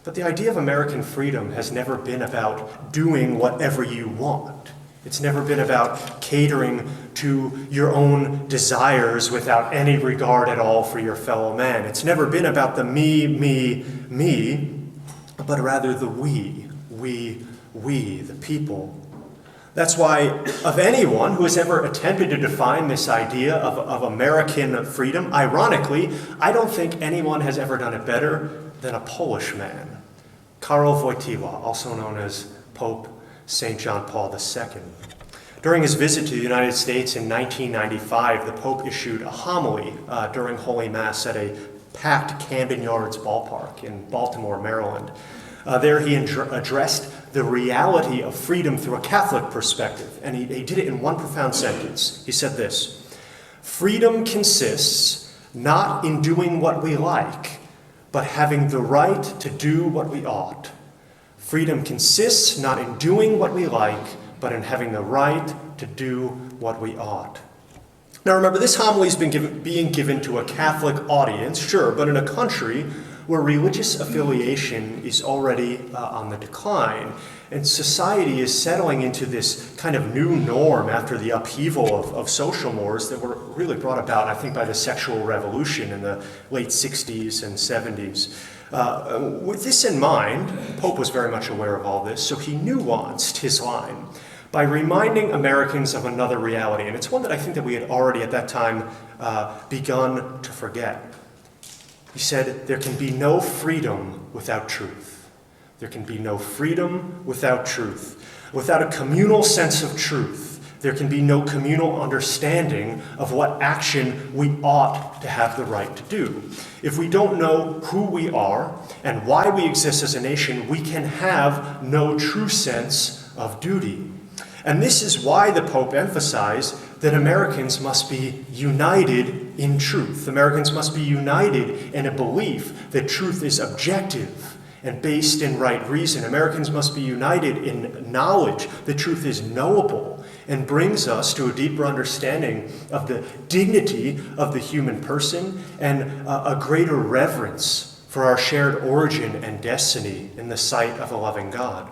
But the idea of American freedom has never been about doing whatever you want. It's never been about catering to your own desires without any regard at all for your fellow man. It's never been about the me, but rather the we, the people. That's why of anyone who has ever attempted to define this idea of American freedom, ironically, I don't think anyone has ever done it better than a Polish man, Karol Wojtyła, also known as Pope St. John Paul II. During his visit to the United States in 1995, the Pope issued a homily during Holy Mass at a packed Camden Yards ballpark in Baltimore, Maryland. There he addressed the reality of freedom through a Catholic perspective, and he did it in one profound sentence. He said this: "Freedom consists not in doing what we like, but having the right to do what we ought. Freedom consists not in doing what we like, but in having the right to do what we ought." Now remember, this homily has been being given to a Catholic audience, sure, but in a country where religious affiliation is already on the decline, and society is settling into this kind of new norm after the upheaval of social mores that were really brought about, I think, by the sexual revolution in the late 60s and 70s. With this in mind, the Pope was very much aware of all this, so he nuanced his line by reminding Americans of another reality, and it's one that I think that we had already at that time begun to forget. He said, there can be no freedom without truth. There can be no freedom without truth. Without a communal sense of truth, there can be no communal understanding of what action we ought to have the right to do. If we don't know who we are and why we exist as a nation, we can have no true sense of duty. And this is why the Pope emphasized that Americans must be united in truth. Americans must be united in a belief that truth is objective and based in right reason. Americans must be united in knowledge that truth is knowable and brings us to a deeper understanding of the dignity of the human person and a greater reverence for our shared origin and destiny in the sight of a loving God.